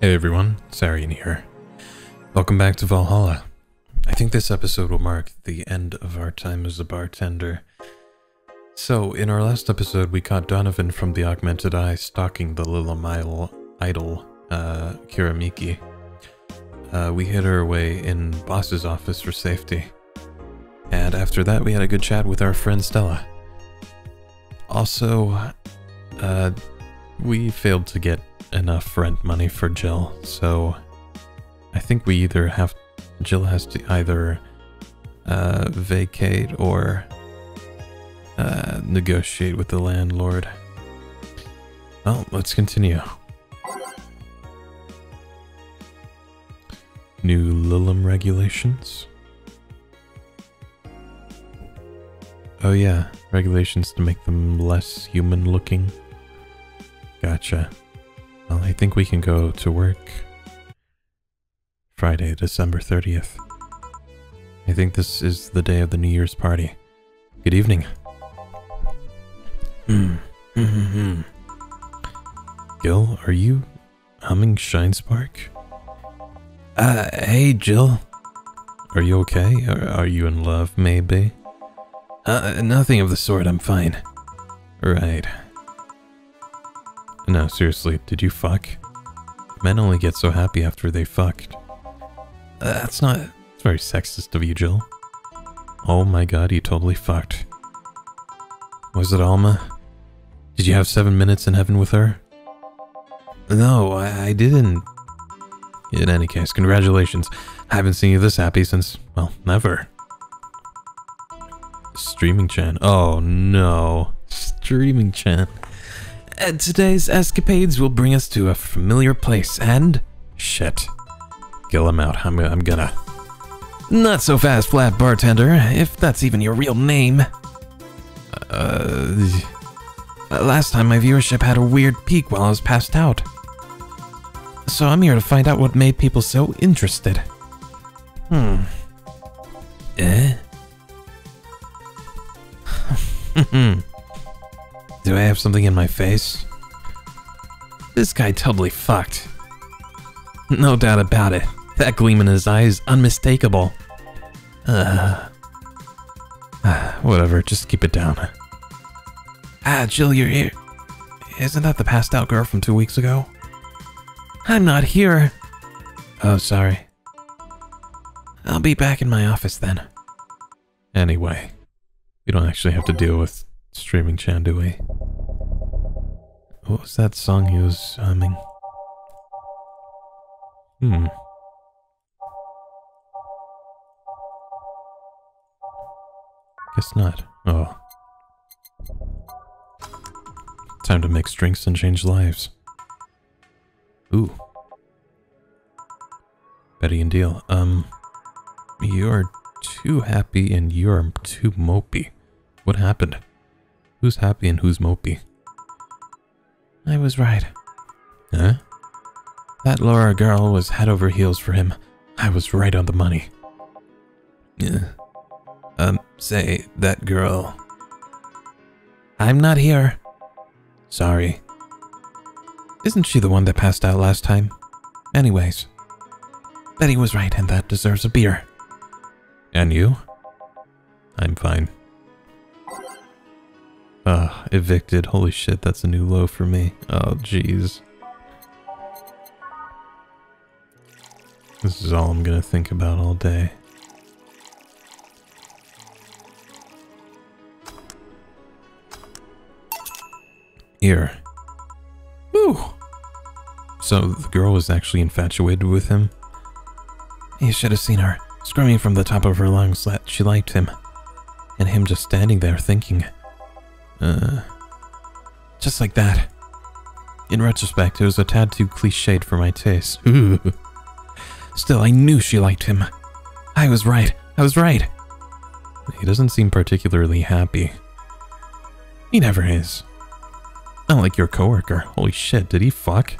Hey everyone, Serien here. Welcome back to Valhalla. I think this episode will mark the end of our time as a bartender. So, in our last episode, we caught Donovan from the Augmented Eye stalking the Lilimile idol, Kiramiki. We hid her away in Boss's office for safety. And after that, we had a good chat with our friend Stella. Also, we failed to get enough rent money for Jill, so I think Jill has to either vacate or negotiate with the landlord. Well, let's continue. New Lilim regulations. Oh yeah, regulations to make them less human looking. Gotcha. Well, I think we can go to work Friday, December 30th. I think this is the day of the New Year's party. Good evening. Gil, are you humming Shine Spark? Hey Jill. Are you okay? Are you in love, maybe? Nothing of the sort, I'm fine. Right. No, seriously, did you fuck? Men only get so happy after they fucked. It's very sexist of you, Jill. Oh my god, you totally fucked. Was it Alma? Did you have 7 minutes in heaven with her? No, I didn't. In any case, congratulations. I haven't seen you this happy since, well, never. Streaming Chan. Oh no. Streaming Chan. Today's escapades will bring us to a familiar place and... Shit. Gil, I'm out. I'm gonna... Not so fast, Flat Bartender, if that's even your real name. Last time my viewership had a weird peak while I was passed out. So I'm here to find out what made people so interested. Do I have something in my face? This guy totally fucked. No doubt about it. That gleam in his eye is unmistakable. Whatever, just keep it down. Jill, you're here. Isn't that the passed out girl from 2 weeks ago? I'm not here. Oh, sorry. I'll be back in my office then. Anyway, we don't actually have to deal with Streaming Chan, do we? What was that song he was humming? Guess not. Oh. Time to mix drinks and change lives. Ooh. Betty and Deal. You're too happy and you're too mopey. What happened? Who's happy and who's mopey? I was right. Huh? That Laura girl was head over heels for him. I was right on the money. Yeah. Say, that girl... I'm not here. Sorry. Isn't she the one that passed out last time? Anyways. Betty was right and that deserves a beer. And you? I'm fine. Evicted. Holy shit, that's a new low for me. Oh, jeez. This is all I'm gonna think about all day. Here. Woo! So, the girl was actually infatuated with him? You should have seen her, screaming from the top of her lungs that she liked him. And him just standing there thinking... just like that. In retrospect, it was a tad too cliched for my taste. Still, I knew she liked him. I was right. I was right. He doesn't seem particularly happy. He never is. Not like your coworker. Holy shit, did he fuck?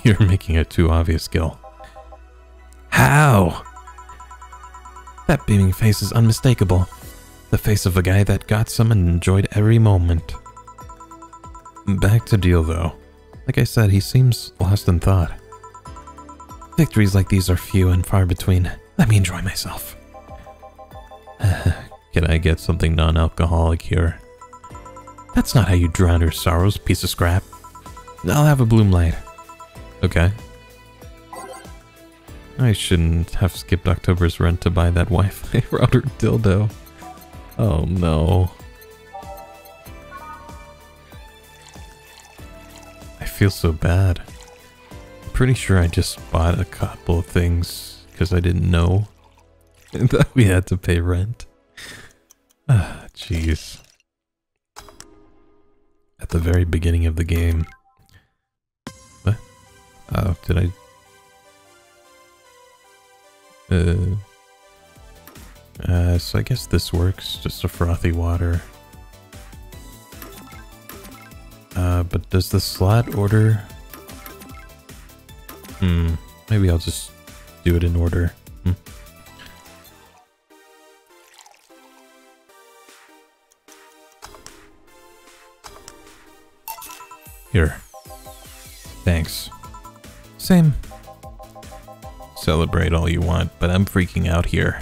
You're making it too obvious, Gil. How? That beaming face is unmistakable. The face of a guy that got some and enjoyed every moment. Back to Deal, though. Like I said, he seems lost in thought. Victories like these are few and far between. Let me enjoy myself. Can I get something non-alcoholic here? That's not how you drown your sorrows, piece of scrap. I'll have a bloom light. Okay. I shouldn't have skipped October's rent to buy that Wi-Fi router dildo. Oh no. I feel so bad. I'm pretty sure I just bought a couple of things because I didn't know that we had to pay rent. Ah, jeez. At the very beginning of the game. What? Oh, did I... so I guess this works, just a frothy water. But does the slot order... maybe I'll just do it in order. Here. Thanks. Same. Celebrate all you want, but I'm freaking out here.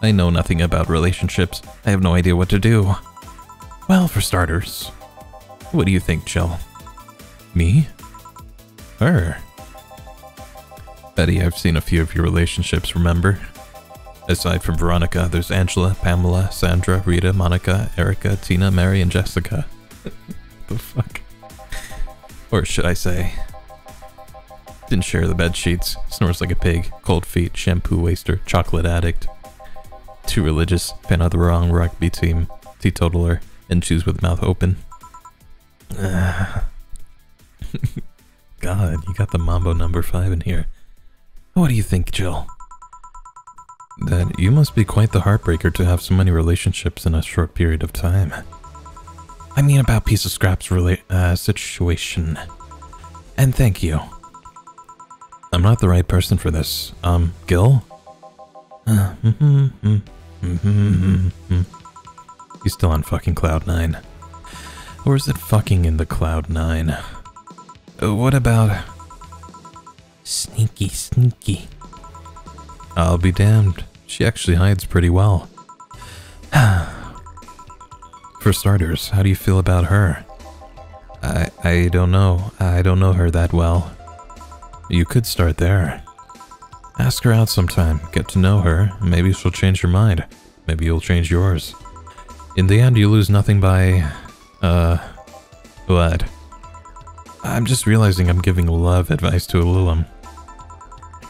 I know nothing about relationships. I have no idea what to do. Well, for starters, what do you think, Jill? Me? Her? Betty, I've seen a few of your relationships, remember? Aside from Veronica, there's Angela, Pamela, Sandra, Rita, Monica, Erica, Tina, Mary, and Jessica. The fuck? Or should I say... Didn't share the bed sheets, snores like a pig, cold feet, shampoo waster, chocolate addict. Too religious, fan of the wrong rugby team, teetotaler, and chews with mouth open. God, you got the Mambo number 5 in here. What do you think, Jill? That you must be quite the heartbreaker to have so many relationships in a short period of time. I mean about piece of scraps situation. And thank you. I'm not the right person for this. Gil? He's still on fucking Cloud 9. Or is it fucking in the Cloud 9? What about... Sneaky, sneaky. I'll be damned. She actually hides pretty well. For starters, how do you feel about her? I don't know. I don't know her that well. You could start there. Ask her out sometime, get to know her, maybe she'll change her mind. Maybe you'll change yours. In the end, you lose nothing by... what? I'm just realizing I'm giving love advice to a Lilim.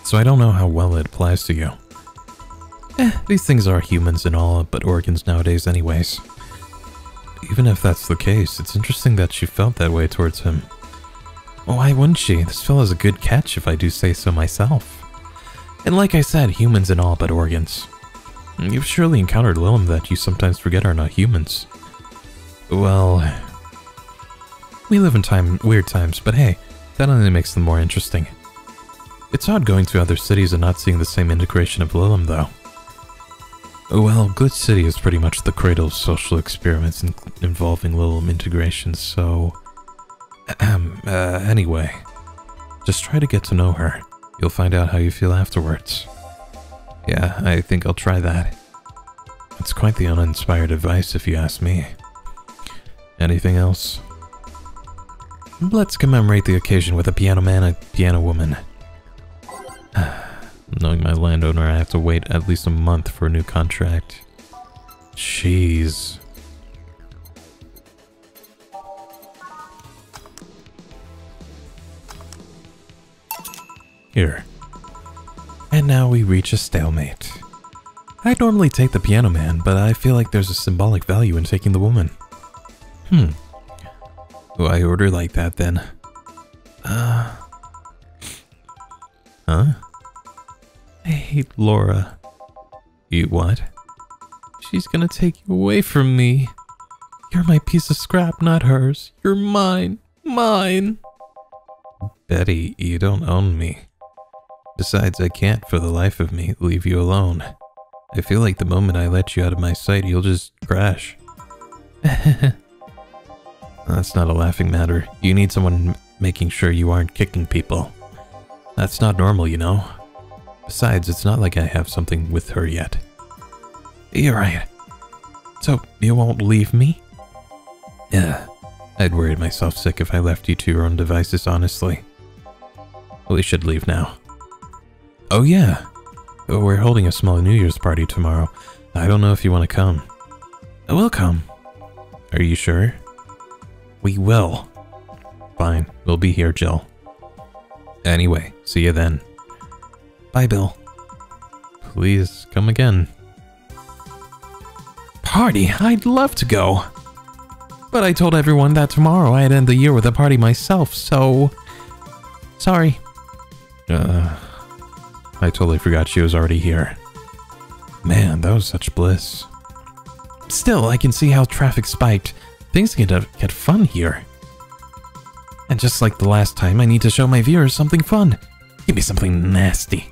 So I don't know how well it applies to you. These things are humans and all, but organs nowadays anyways. Even if that's the case, it's interesting that she felt that way towards him. Why wouldn't she? This fella's a good catch if I do say so myself. And like I said, humans and all but organs. You've surely encountered Lilim that you sometimes forget are not humans. Well... we live in weird times, but hey, that only makes them more interesting. It's odd going to other cities and not seeing the same integration of Lilim, though. Well, Glitch City is pretty much the cradle of social experiments involving Lilim integration, so... anyway, just try to get to know her. You'll find out how you feel afterwards. Yeah, I think I'll try that. It's quite the uninspired advice if you ask me. Anything else? Let's commemorate the occasion with a piano man and a piano woman. Knowing my landowner, I have to wait at least a month for a new contract. Jeez. Here. And now we reach a stalemate. I'd normally take the piano man, but I feel like there's a symbolic value in taking the woman. Oh, I order like that then. Huh? I hate Laura. You what? She's gonna take you away from me. You're my piece of scrap, not hers. You're mine. Mine. Betty, you don't own me. Besides, I can't, for the life of me, leave you alone. I feel like the moment I let you out of my sight, you'll just crash. That's not a laughing matter. You need someone making sure you aren't kicking people. That's not normal, you know. Besides, it's not like I have something with her yet. You're right. So, you won't leave me? Yeah. I'd worried myself sick if I left you to your own devices, honestly. We should leave now. Oh yeah. We're holding a small New Year's party tomorrow. I don't know if you want to come. I will come. Are you sure? We will. Fine. We'll be here, Jill. Anyway, see you then. Bye, Bill. Please come again. Party? I'd love to go. But I told everyone that tomorrow I'd end the year with a party myself, so... Sorry. I totally forgot she was already here. Man, that was such bliss. Still, I can see how traffic spiked. Things can get fun here. And just like the last time, I need to show my viewers something fun. Give me something nasty.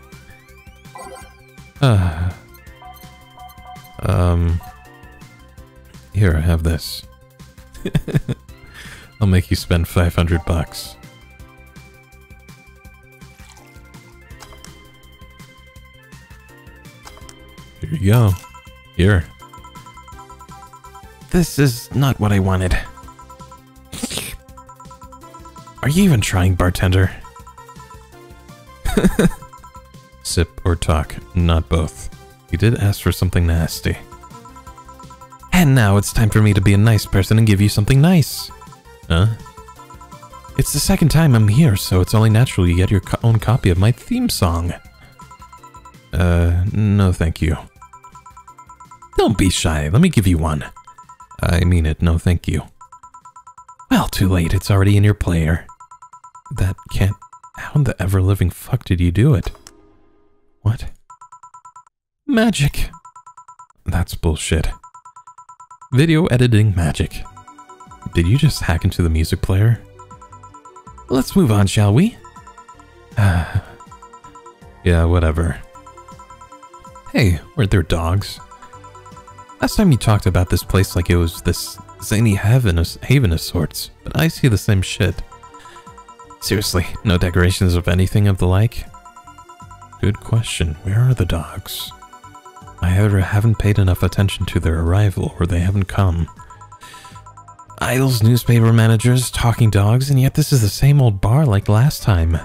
Here, have this. I'll make you spend 500 bucks. Here you go. Here. This is not what I wanted. Are you even trying, bartender? Sip or talk, not both. You did ask for something nasty. And now it's time for me to be a nice person and give you something nice. Huh? It's the second time I'm here, so it's only natural you get your own copy of my theme song. No thank you. Don't be shy, let me give you one. I mean it, no thank you. Well, too late, it's already in your player. That can't... How in the ever-living fuck did you do it? What? Magic. That's bullshit. Video editing magic. Did you just hack into the music player? Let's move on, shall we? Yeah, whatever. Hey, weren't there dogs? Last time you talked about this place like it was this zany haven of sorts, but I see the same shit. Seriously, no decorations of anything of the like? Good question. Where are the dogs? I either haven't paid enough attention to their arrival or they haven't come. Idols, newspaper managers, talking dogs, and yet this is the same old bar like last time.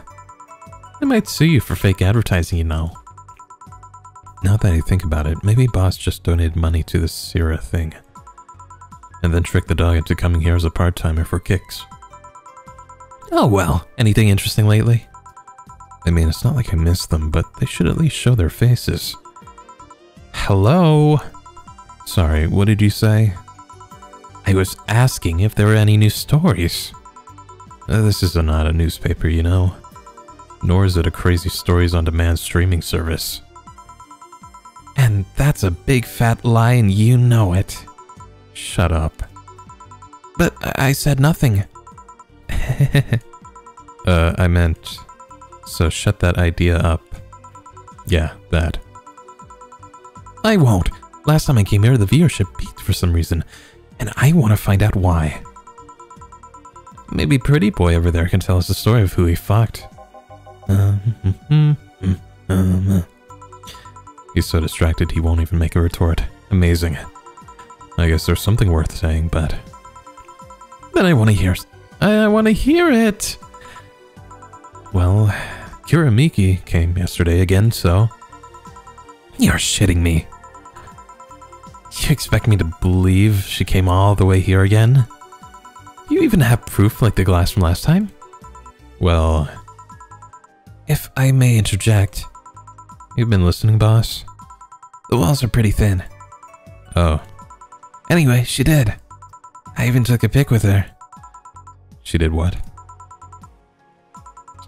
I might sue you for fake advertising, you know. Now that I think about it, maybe boss just donated money to this Sierra thing. And then tricked the dog into coming here as a part-timer for kicks. Oh well, anything interesting lately? I mean, it's not like I miss them, but they should at least show their faces. Hello? Sorry, what did you say? I was asking if there were any new stories. This is not a newspaper, you know. Nor is it a crazy stories on demand streaming service. And that's a big fat lie and you know it. Shut up. But I said nothing. I meant... So shut that idea up. Yeah, that. I won't. Last time I came here, the viewership peaked for some reason, and I want to find out why. Maybe Pretty Boy over there can tell us the story of who he fucked. He's so distracted he won't even make a retort. Amazing. I guess there's something worth saying, but... Then I want to hear... I want to hear it! Well, Kuramiki came yesterday again, so... You're shitting me. You expect me to believe she came all the way here again? You even have proof like the glass from last time? Well... If I may interject... You've been listening, boss? The walls are pretty thin. Oh. Anyway, she did. I even took a pic with her. She did what?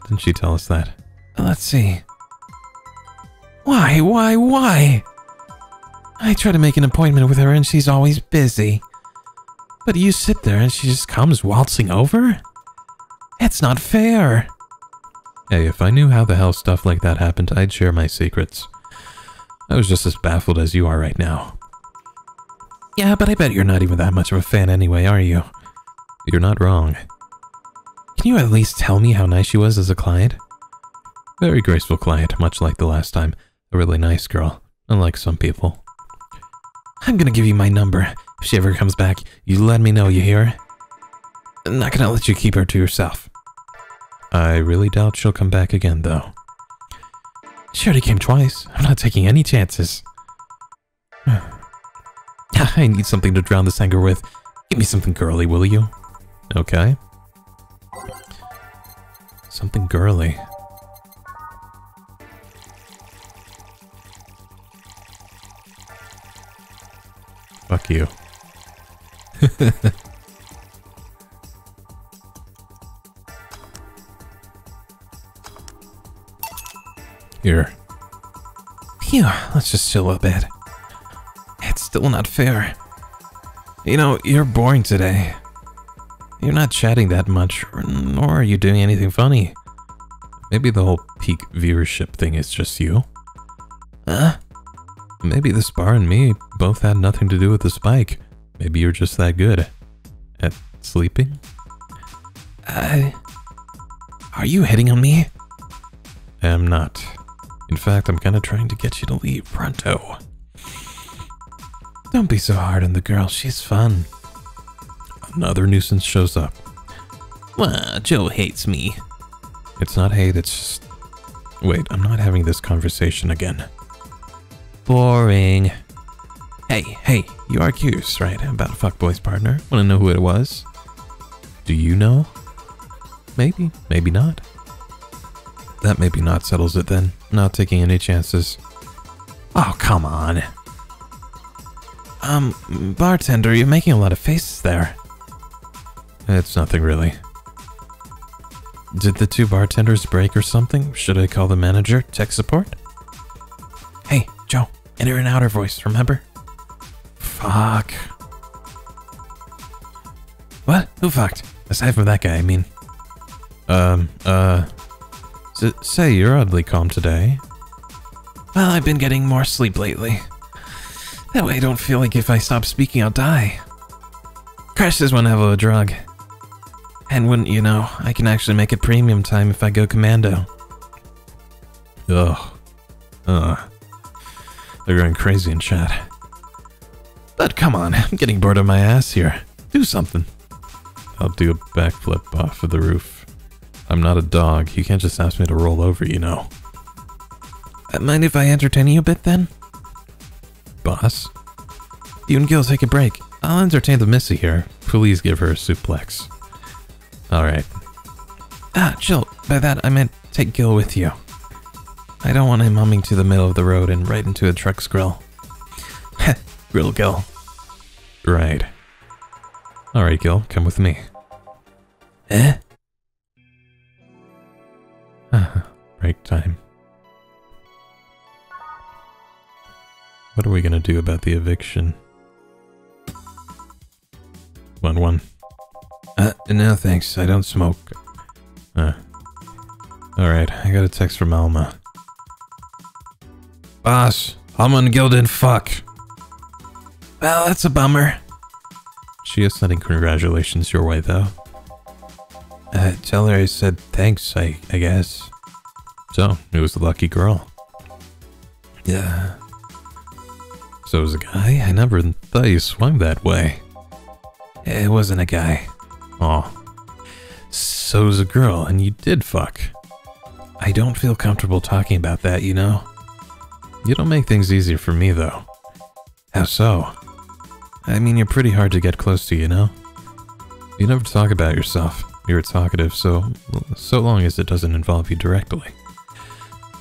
Didn't she tell us that? Let's see. Why? I try to make an appointment with her and she's always busy. But you sit there and she just comes waltzing over? It's not fair. Hey, if I knew how the hell stuff like that happened, I'd share my secrets. I was just as baffled as you are right now. Yeah, but I bet you're not even that much of a fan anyway, are you? You're not wrong. Can you at least tell me how nice she was as a client? Very graceful client, much like the last time. A really nice girl, unlike some people. I'm gonna give you my number. If she ever comes back, you let me know, you hear? I'm not gonna let you keep her to yourself. I really doubt she'll come back again, though. She already came twice. I'm not taking any chances. I need something to drown this anger with. Give me something girly, will you? Okay. Something girly. Fuck you. Here. Phew, let's just chill a bit. It's still not fair. You know, you're boring today. You're not chatting that much, nor are you doing anything funny. Maybe the whole peak viewership thing is just you. Maybe this bar and me both had nothing to do with the spike. Maybe you're just that good at sleeping. Are you hitting on me? I am not. In fact, I'm kinda trying to get you to leave pronto. Don't be so hard on the girl, she's fun. Another nuisance shows up. Well, Joe hates me. It's not hate, it's just... Wait, I'm not having this conversation again. Boring. Hey, you are curious, right? About a fuckboy's partner? Wanna know who it was? Do you know? Maybe, maybe not. That maybe not settles it then. Not taking any chances. Oh, come on. Bartender, you're making a lot of faces there. It's nothing really. Did the two bartenders break or something? Should I call the manager? Tech support? Hey, Joe. Inner and outer voice, remember? Fuck. What? Who fucked? Aside from that guy, I mean. Say, you're oddly calm today. Well, I've been getting more sleep lately. That way I don't feel like if I stop speaking, I'll die. Crash is one hell of a drug. And wouldn't you know, I can actually make it premium time if I go commando. Ugh. They're going crazy in chat. But come on, I'm getting bored of my ass here. Do something. I'll do a backflip off of the roof. I'm not a dog. You can't just ask me to roll over, you know. Mind if I entertain you a bit then? Boss? You and Gil take a break. I'll entertain the missy here. Please give her a suplex. Alright. Chill. By that I meant take Gil with you. I don't want him humming to the middle of the road and right into a truck's grill. Heh, grill Gil. Right. Alright, Gil, come with me. Break time. What are we gonna do about the eviction? 1-1. No thanks, I don't smoke. Alright, I got a text from Alma. Boss, Alma and Gil didn't fuck. Well, that's a bummer. She is sending congratulations your way, though. Tell her I said thanks, I guess. So, it was the lucky girl. Yeah. So it was a guy? I never thought you swung that way. It wasn't a guy. Aw. So it was a girl, and you did fuck. I don't feel comfortable talking about that, you know? You don't make things easier for me, though. How so? I mean, you're pretty hard to get close to, you know? You never talk about yourself. You're talkative, so long as it doesn't involve you directly.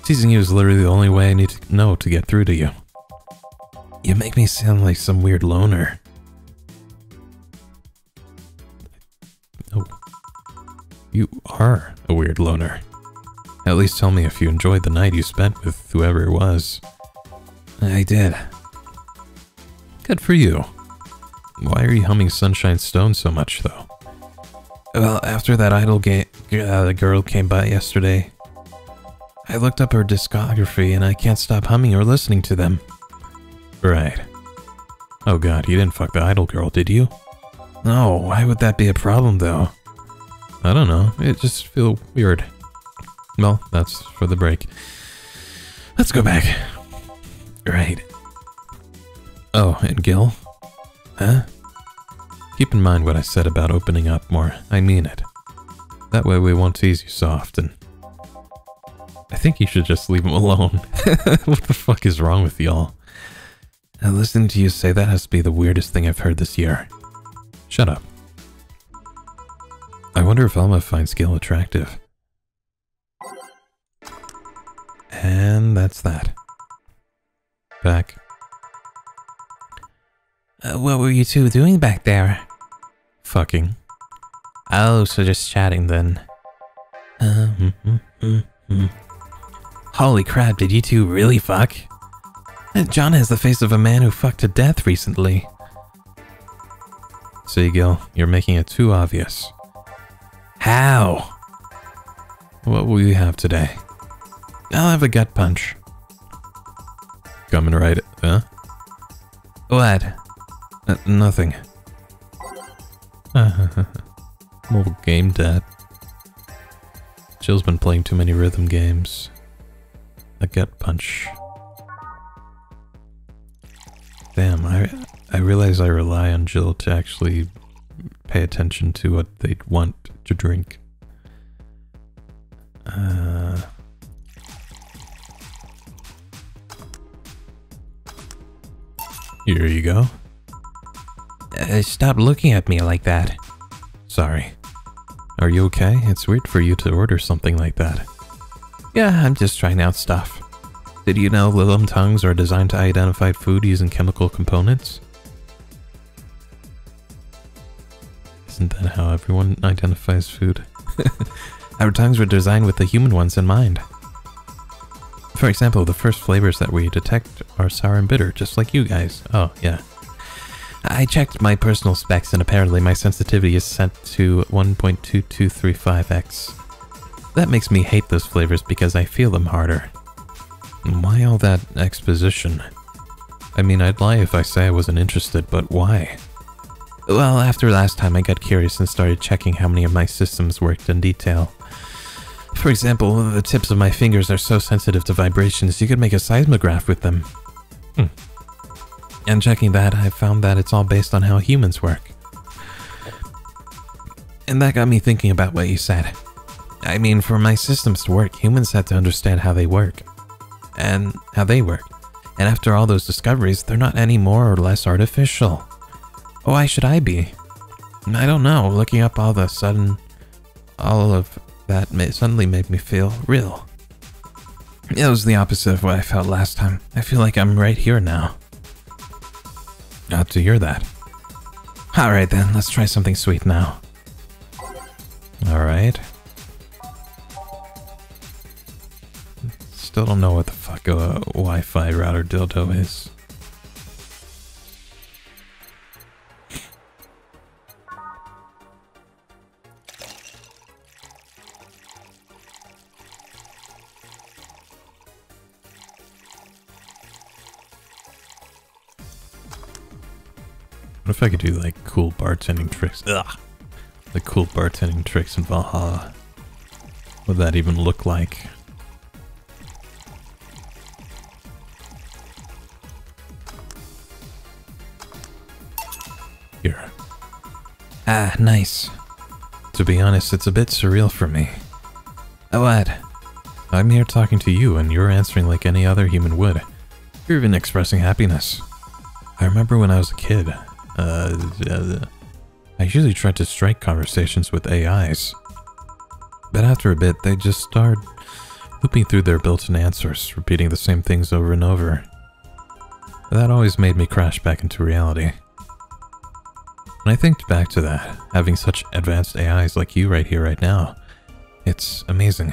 Teasing you is literally the only way I need to know to get through to you. You make me sound like some weird loner. Oh. You are a weird loner. At least tell me if you enjoyed the night you spent with whoever it was. I did. Good for you. Why are you humming Sunshine Stone so much, though? Well, after that idol girl came by yesterday, I looked up her discography and I can't stop humming or listening to them. Right. Oh god, you didn't fuck the idol girl, did you? No, why would that be a problem, though? I don't know, it just feels weird. Well, that's for the break. Let's go back. Right. Oh, and Gil? Huh? Keep in mind what I said about opening up more. I mean it. That way we won't tease you so often. I think you should just leave him alone. What the fuck is wrong with y'all? Listening to you say that has to be the weirdest thing I've heard this year. Shut up. I wonder if Elma finds Gil attractive. And that's that. Back. What were you two doing back there? Fucking. Oh, so just chatting then. Holy crap, did you two really fuck? John has the face of a man who fucked to death recently. See, Gil, you're making it too obvious. How? What will you have today? I'll have a gut punch. Coming right, huh? What? Nothing. Old game dad. Jill's been playing too many rhythm games. A gut punch. Damn, I realize I rely on Jill to actually pay attention to what they'd want to drink. Here you go. Stop looking at me like that. Sorry. Are you okay? It's weird for you to order something like that. Yeah, I'm just trying out stuff. Did you know Lilum tongues are designed to identify food using chemical components? Isn't that how everyone identifies food? Our tongues were designed with the human ones in mind. For example, the first flavors that we detect are sour and bitter, just like you guys. Oh, yeah. I checked my personal specs and apparently my sensitivity is set to 1.2235x. That makes me hate those flavors because I feel them harder. Why all that exposition? I mean, I'd lie if I say I wasn't interested, but why? Well, after last time I got curious and started checking how many of my systems worked in detail. For example, the tips of my fingers are so sensitive to vibrations you could make a seismograph with them. And checking that, I found that it's all based on how humans work. And that got me thinking about what you said. I mean, for my systems to work, humans had to understand how they work. And how they work. And after all those discoveries, they're not any more or less artificial. Why should I be? I don't know, looking up all of that suddenly made me feel real. It was the opposite of what I felt last time. I feel like I'm right here now. Glad to hear that. Alright then, let's try something sweet now. Alright. Still don't know what the fuck a Wi-Fi router dildo is. What if I could do like cool bartending tricks? Ugh. Like cool bartending tricks in Valhalla. What would that even look like? Here. Ah, nice. To be honest, it's a bit surreal for me. What? I'm here talking to you and you're answering like any other human would. You're even expressing happiness. I remember when I was a kid, I usually tried to strike conversations with AIs. But after a bit, they just started looping through their built-in answers, repeating the same things over and over. That always made me crash back into reality. When I think back to that, having such advanced AIs like you right here, right now, it's amazing.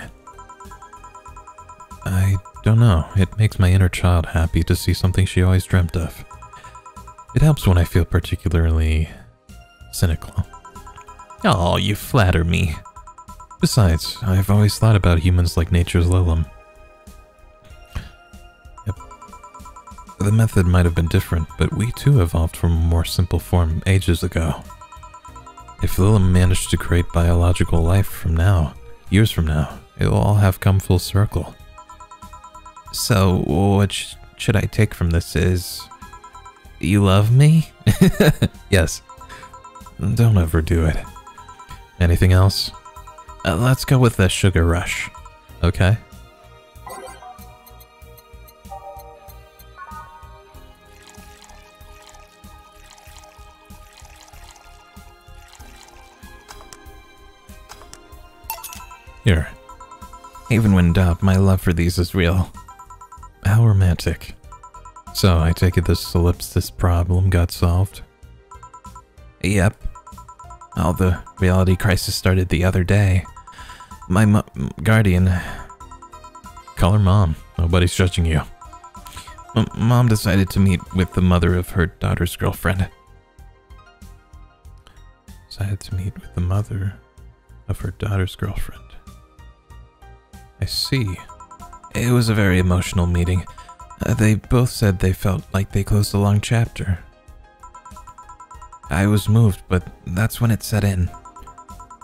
I don't know, it makes my inner child happy to see something she always dreamt of. It helps when I feel particularly cynical. Oh, you flatter me. Besides, I've always thought about humans like nature's Lilum. Yep. The method might have been different, but we too evolved from a more simple form ages ago. If Lilum managed to create biological life from now, years from now, It'll all have come full circle. So, what should I take from this is... You love me? Yes. Don't overdo it. Anything else? Let's go with the sugar rush. Okay? Here. Even when doubt, my love for these is real. How romantic. So, I take it this solipsis problem got solved? Yep. All the reality crisis started the other day. My guardian... Call her Mom. Nobody's judging you. Mom decided to meet with the mother of her daughter's girlfriend. Decided to meet with the mother of her daughter's girlfriend. I see. It was a very emotional meeting. They both said they felt like they closed a long chapter. I was moved, but that's when it set in.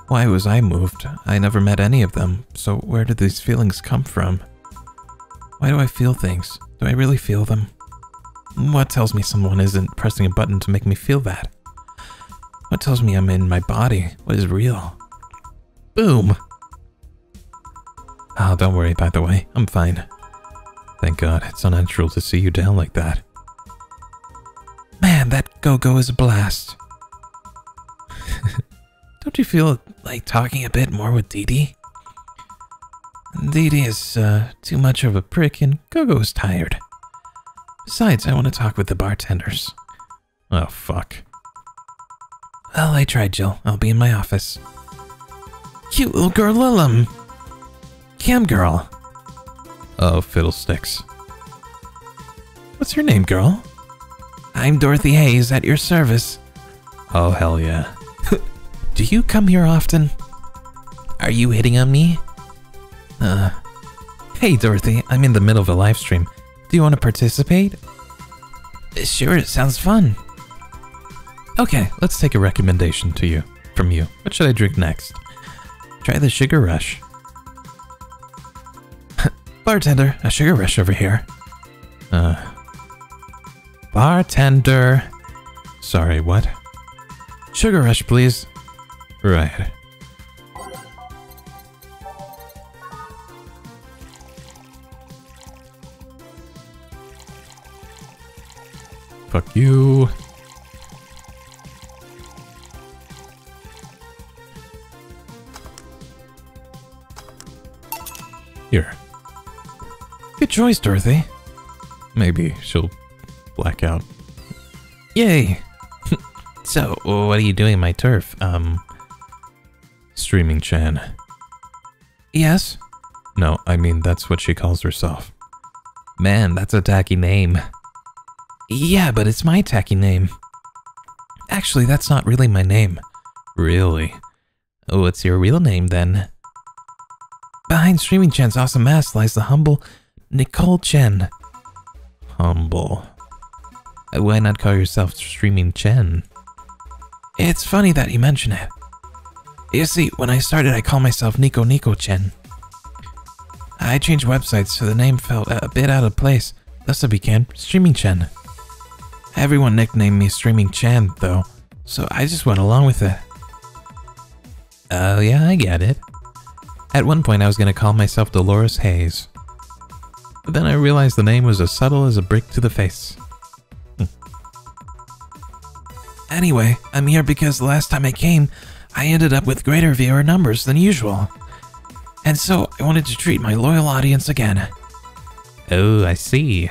Why was I moved? I never met any of them, so where did these feelings come from? Why do I feel things? Do I really feel them? What tells me someone isn't pressing a button to make me feel that? What tells me I'm in my body? What is real? Boom! Oh, don't worry, by the way. I'm fine. Thank God, it's unnatural to see you down like that. Man, that go-go is a blast. Don't you feel like talking a bit more with Dee Dee? Dee Dee is too much of a prick and Go-Go is tired. Besides, I want to talk with the bartenders. Oh, fuck. Well, I tried, Jill. I'll be in my office. Cute little girl Lilum. Cam girl. Oh, fiddlesticks. What's your name, girl? I'm Dorothy Hayes, at your service. Oh, hell yeah. Do you come here often? Are you hitting on me? Hey, Dorothy, I'm in the middle of a live stream. Do you want to participate? Sure, it sounds fun. Okay, let's take a recommendation from you. What should I drink next? Try the sugar rush. Bartender, a sugar rush over here. Bartender. Sorry, what? Sugar rush, please. Right. Fuck you. Here. Good choice, Dorothy. Maybe she'll black out. Yay! So, what are you doing in my turf? Streaming Chan. Yes? No, I mean that's what she calls herself. Man, that's a tacky name. Yeah, but it's my tacky name. Actually, that's not really my name. Really? What's your real name then? Behind Streaming Chan's awesome mask lies the humble Nicole Chen. Humble. Why not call yourself Streaming Chen? It's funny that you mention it. You see, when I started, I called myself Nico Chen. I changed websites so the name felt a bit out of place, thus I became Streaming Chen. Everyone nicknamed me Streaming Chan, though, so I just went along with it. Oh yeah, I get it. At one point I was gonna call myself Dolores Hayes. But then I realized the name was as subtle as a brick to the face. Anyway, I'm here because the last time I came, I ended up with greater viewer numbers than usual. And so I wanted to treat my loyal audience again. Oh, I see.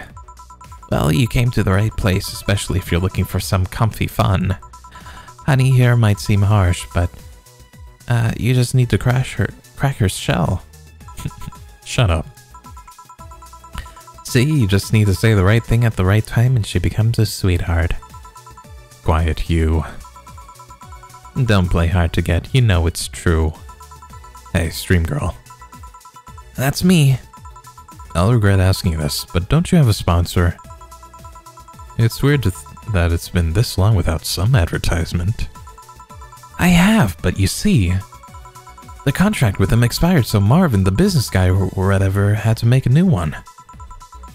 Well, you came to the right place, especially if you're looking for some comfy fun. Honey here might seem harsh, but you just need to crack her shell. Shut up. See, you just need to say the right thing at the right time and she becomes a sweetheart. Quiet, you. Don't play hard to get, you know it's true. Hey, Stream Girl. That's me. I'll regret asking this, but don't you have a sponsor? It's weird that it's been this long without some advertisement. I have, but you see... The contract with him expired, so Marvin, the business guy or whatever, had to make a new one.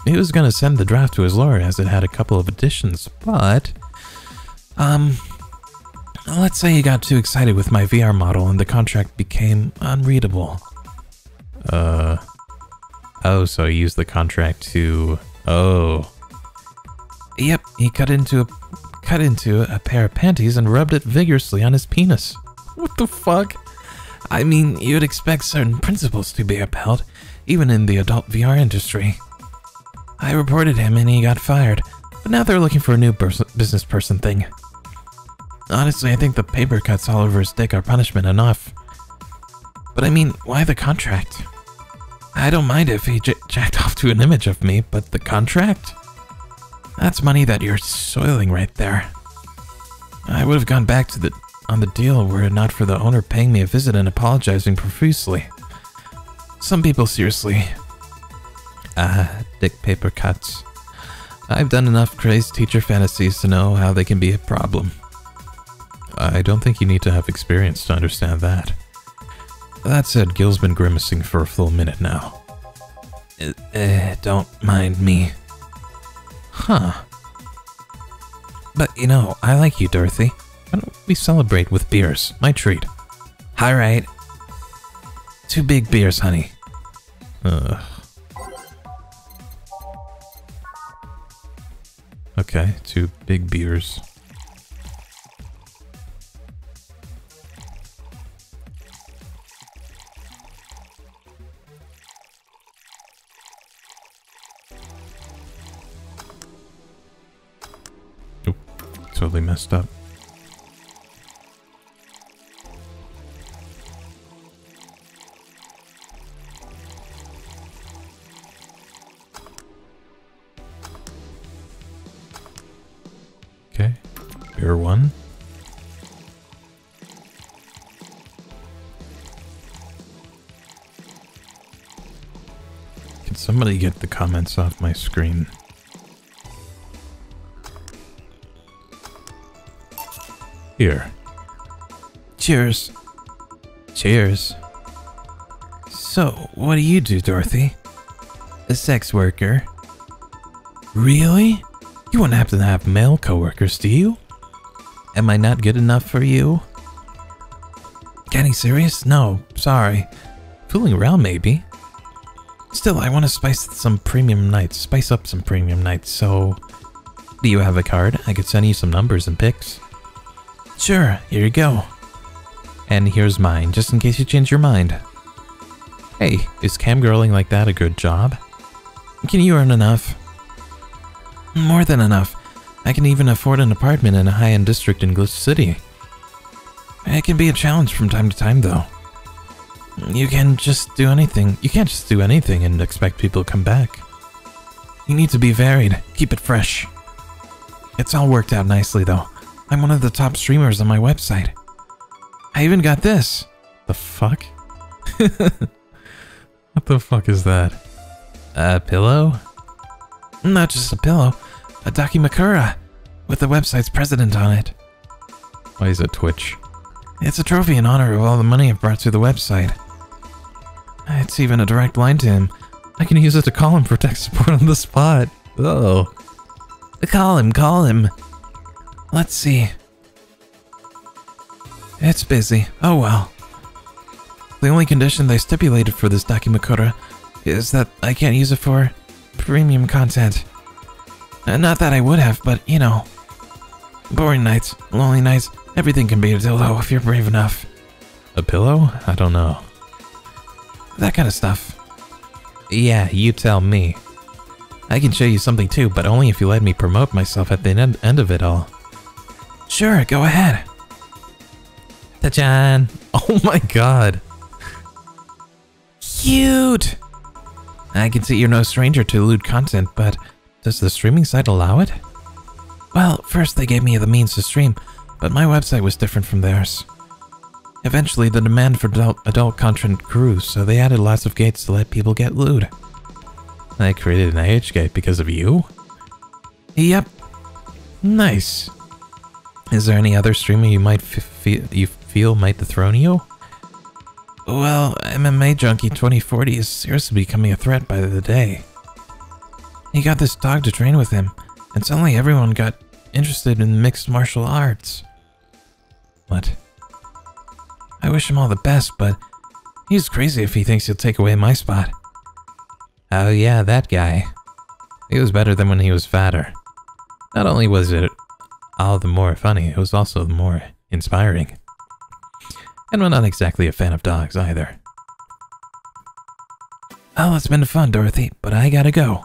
He was gonna send the draft to his lawyer as it had a couple of additions, but... let's say he got too excited with my VR model and the contract became unreadable. Oh, so he used the contract to... Oh. Yep, he cut into a pair of panties and rubbed it vigorously on his penis. What the fuck? I mean, you'd expect certain principles to be upheld, even in the adult VR industry. I reported him and he got fired, but now they're looking for a new business person thing. Honestly, I think the paper cuts all over his dick are punishment enough. But I mean, why the contract? I don't mind if he jacked off to an image of me, but the contract? That's money that you're soiling right there. I would have gone back to on the deal were it not for the owner paying me a visit and apologizing profusely. Some people seriously... dick paper cuts. I've done enough crazed teacher fantasies to know how they can be a problem. I don't think you need to have experience to understand that. That said, Gil's been grimacing for a full minute now. Don't mind me. Huh. But you know, I like you, Dorothy. Why don't we celebrate with beers? My treat. Alright. 2 big beers, honey. Okay, 2 big beers. Oop, totally messed up. Okay, beer 1. Can somebody get the comments off my screen? Here. Cheers. Cheers. So, what do you do, Dorothy? A sex worker. Really? You wouldn't happen to have male coworkers, do you? Am I not good enough for you? Getting serious? No, sorry. Fooling around, maybe. Still, I want to spice up some premium nights, so... Do you have a card? I could send you some numbers and pics. Sure, here you go. And here's mine, just in case you change your mind. Hey, is camgirling like that a good job? Can you earn enough? More than enough. I can even afford an apartment in a high-end district in Glitch City. It can be a challenge from time to time, though. You can't just do anything and expect people to come back. You need to be varied, keep it fresh. It's all worked out nicely, though. I'm one of the top streamers on my website. I even got this. The fuck? What the fuck is that? A pillow? Not just a pillow. A Dakimakura, with the website's president on it. Why is it Twitch? It's a trophy in honor of all the money I've brought to the website. It's even a direct line to him. I can use it to call him for tech support on the spot. Oh. Call him. Let's see. It's busy. Oh well. The only condition they stipulated for this Dakimakura is that I can't use it for premium content. Not that I would have, but you know. Boring nights, lonely nights, everything can be a dildo if you're brave enough. A pillow? I don't know. That kind of stuff. Yeah, you tell me. I can show you something too, but only if you let me promote myself at the end of it all. Sure, go ahead. Ta-chan! Oh my god. Cute! I can see you're no stranger to lewd content, but does the streaming site allow it? Well, first they gave me the means to stream, but my website was different from theirs. Eventually, the demand for adult content grew, so they added lots of gates to let people get lewd. I created an age gate because of you? Yep. Nice. Is there any other streamer you might feel might dethrone you? Well, MMA Junkie 2040 is seriously becoming a threat by the day. He got this dog to train with him, and suddenly everyone got interested in mixed martial arts. What? I wish him all the best, but he's crazy if he thinks he'll take away my spot. Oh yeah, that guy. He was better than when he was fatter. Not only was it all the more funny, it was also the more inspiring. And I'm not exactly a fan of dogs either. Oh, it's been fun, Dorothy, but I gotta go.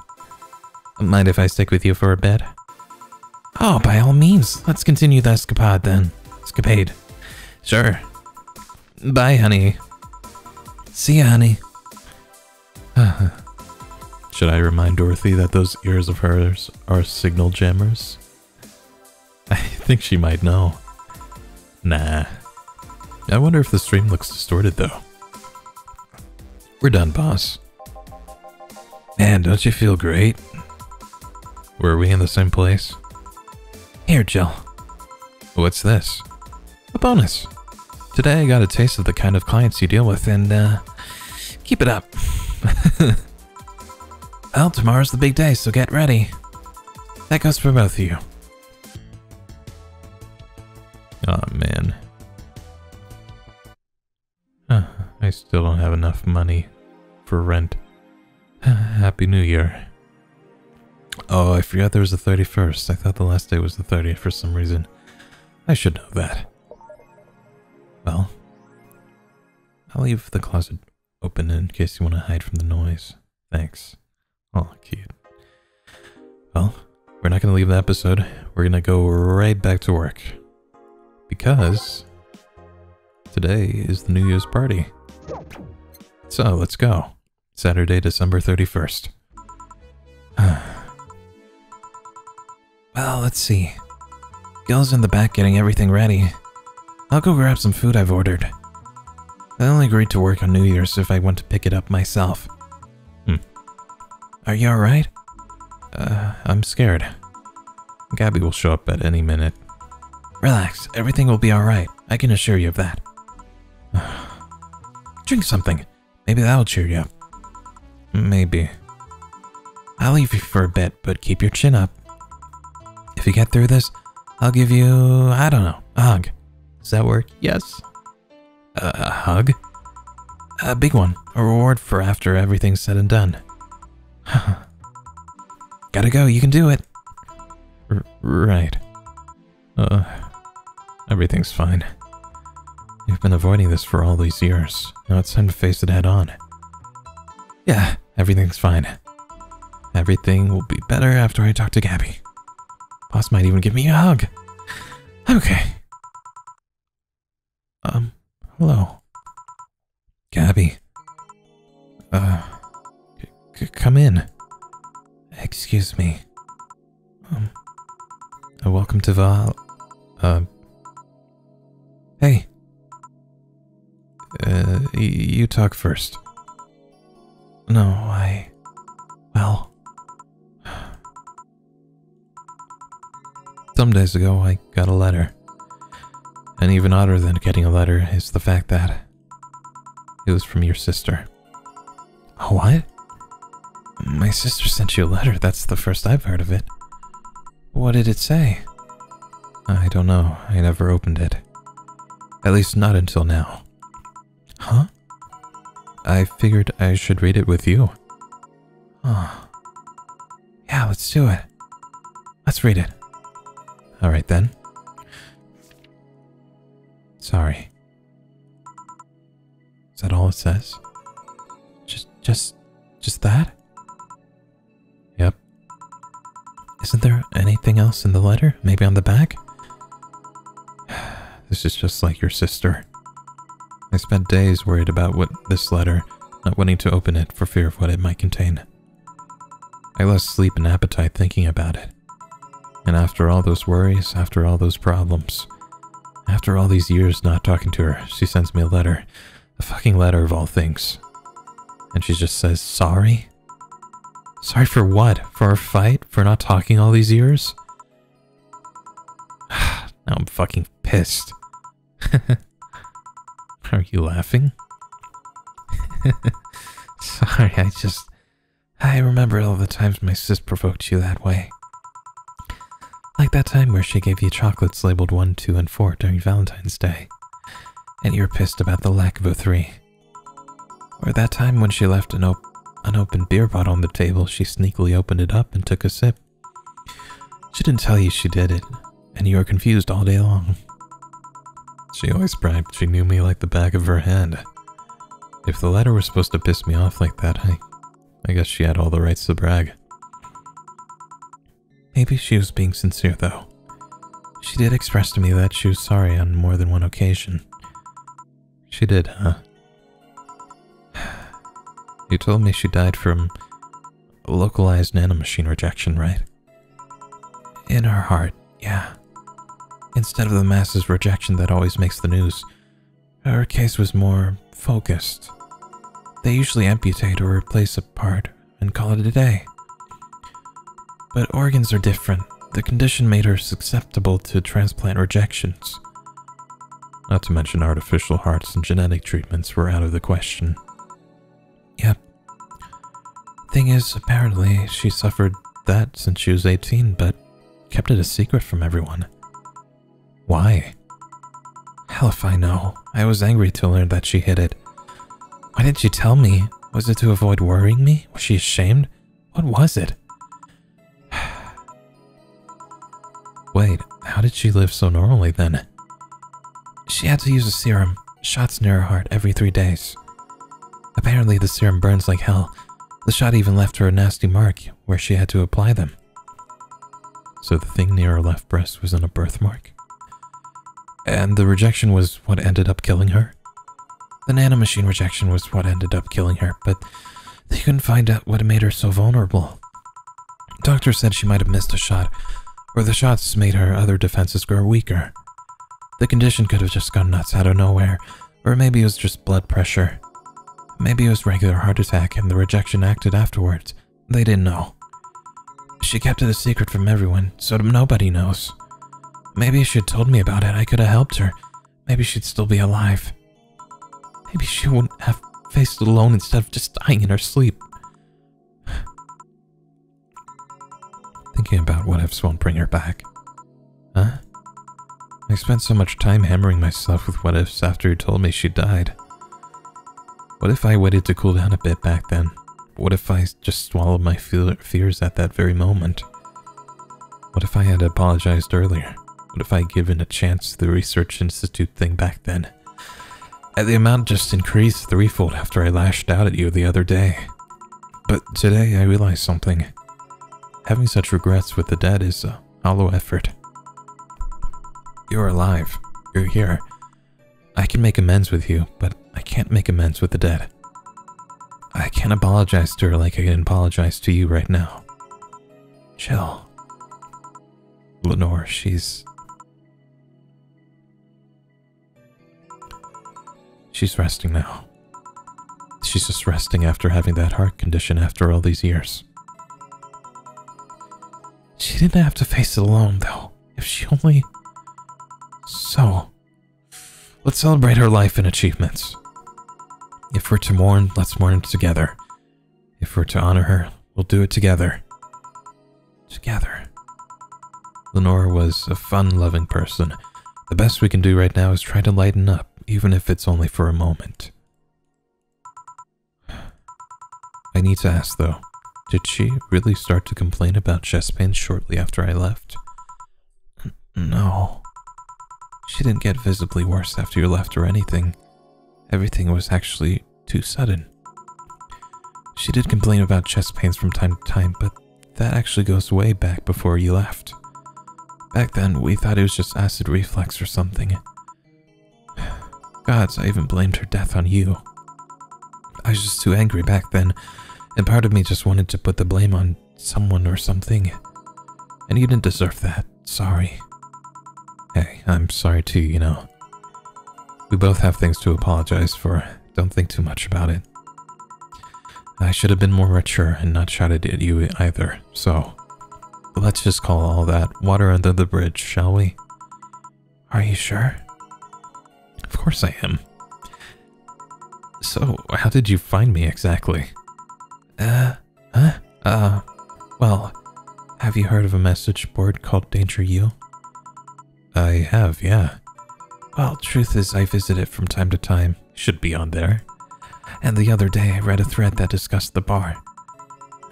Mind if I stick with you for a bit? Oh, by all means, let's continue the escapade then. Escapade. Sure. Bye, honey. See ya, honey. Should I remind Dorothy that those ears of hers are signal jammers? I think she might know. Nah. I wonder if the stream looks distorted though. We're done, boss. Man, don't you feel great? Were we in the same place? Here, Jill. What's this? A bonus. Today I got a taste of the kind of clients you deal with and, keep it up. Well, tomorrow's the big day, so get ready. That goes for both of you. Aw, man. I still don't have enough money for rent. Happy New Year. Oh, I forgot there was the 31st. I thought the last day was the 30th for some reason. I should know that. Well, I'll leave the closet open in case you want to hide from the noise. Thanks. Oh, cute. Well, we're not going to leave the episode. We're going to go right back to work. Because today is the New Year's party. So, let's go. Saturday, December 31st. Well, let's see. Gil's in the back getting everything ready. I'll go grab some food I've ordered. I only agreed to work on New Year's if I want to pick it up myself. Are you alright? I'm scared. Gabby will show up at any minute. Relax, everything will be alright. I can assure you of that. Drink something. Maybe that'll cheer you up. Maybe. I'll leave you for a bit, but keep your chin up. If you get through this, I'll give you, I don't know, a hug. Does that work? Yes. A hug? A big one. A reward for after everything's said and done. Gotta go, you can do it. Right. Everything's fine. You've been avoiding this for all these years. Now it's time to face it head on. Yeah, everything's fine. Everything will be better after I talk to Gabby. Boss might even give me a hug. Okay. Hello. Gabby. Come in. Excuse me. Welcome to Val. Hey. You talk first. No, well. Some days ago, I got a letter. And even odder than getting a letter is the fact that it was from your sister. What? My sister sent you a letter. That's the first I've heard of it. What did it say? I don't know. I never opened it. At least not until now. Huh? I figured I should read it with you. Oh. Yeah, let's do it. Let's read it. Alright then. Sorry. Is that all it says? Just that? Yep. Isn't there anything else in the letter? Maybe on the back? This is just like your sister. I spent days worried about this letter, not wanting to open it for fear of what it might contain. I lost sleep and appetite thinking about it. And after all those worries, after all those problems, after all these years not talking to her, she sends me a letter. A fucking letter of all things. And she just says, sorry? Sorry for what? For our fight? For not talking all these years? Now I'm fucking pissed. Are you laughing? Sorry, I remember all the times my sis provoked you that way. Like that time where she gave you chocolates labeled 1, 2, and 4 during Valentine's Day, and you were pissed about the lack of a 3. Or that time when she left an unopened beer bottle on the table, she sneakily opened it up and took a sip. She didn't tell you she did it, and you were confused all day long. She always bragged she knew me like the back of her hand. If the letter was supposed to piss me off like that, I guess she had all the rights to brag. Maybe she was being sincere, though. She did express to me that she was sorry on more than one occasion. She did, huh? You told me she died from localized nanomachine rejection, right? In her heart, yeah. Instead of the masses rejection that always makes the news, her case was more focused. They usually amputate or replace a part and call it a day. But organs are different. The condition made her susceptible to transplant rejections. Not to mention artificial hearts and genetic treatments were out of the question. Yep. Thing is, apparently she suffered that since she was 18, but kept it a secret from everyone. Why? Hell if I know. I was angry to learn that she hid it. Why didn't you tell me? Was it to avoid worrying me? Was she ashamed? What was it? Wait, how did she live so normally then? She had to use a serum, shots near her heart every 3 days. Apparently the serum burns like hell. The shot even left her a nasty mark where she had to apply them. So the thing near her left breast was in a birthmark? And the rejection was what ended up killing her? The nanomachine rejection was what ended up killing her, but they couldn't find out what made her so vulnerable. Doctor said she might have missed a shot, or the shots made her other defenses grow weaker. The condition could have just gone nuts out of nowhere, or maybe it was just blood pressure. Maybe it was regular heart attack and the rejection acted afterwards. They didn't know. She kept it a secret from everyone, so nobody knows. Maybe if she had told me about it, I could have helped her. Maybe she'd still be alive. Maybe she wouldn't have faced it alone instead of just dying in her sleep. Thinking about what ifs won't bring her back. Huh? I spent so much time hammering myself with what ifs after you told me she died. What if I waited to cool down a bit back then? What if I just swallowed my fears at that very moment? What if I had apologized earlier? What if I had given a chance to the research institute thing back then? And the amount just increased threefold after I lashed out at you the other day. But today I realized something. Having such regrets with the dead is a hollow effort. You're alive. You're here. I can make amends with you, but I can't make amends with the dead. I can't apologize to her like I can apologize to you right now. Chill. Lenore, she's resting now. She's just resting after having that heart condition after all these years. She didn't have to face it alone, though. If she only... So, let's celebrate her life and achievements. If we're to mourn, let's mourn together. If we're to honor her, we'll do it together. Together. Lenore was a fun-loving person. The best we can do right now is try to lighten up, even if it's only for a moment. I need to ask, though, did she really start to complain about chest pains shortly after I left? No. She didn't get visibly worse after you left or anything. Everything was actually too sudden. She did complain about chest pains from time to time, but that actually goes way back before you left. Back then, we thought it was just acid reflux or something. Gods, I even blamed her death on you. I was just too angry back then, and part of me just wanted to put the blame on someone or something. And you didn't deserve that. Sorry. Hey, I'm sorry too, you know. We both have things to apologize for. Don't think too much about it. I should have been more mature and not shouted at you either, so let's just call all that water under the bridge, shall we? Are you sure? Of course I am. So, how did you find me exactly? Huh? Well, have you heard of a message board called Danger U? I have, yeah. Well, truth is, I visit it from time to time. Should be on there. And the other day, I read a thread that discussed the bar.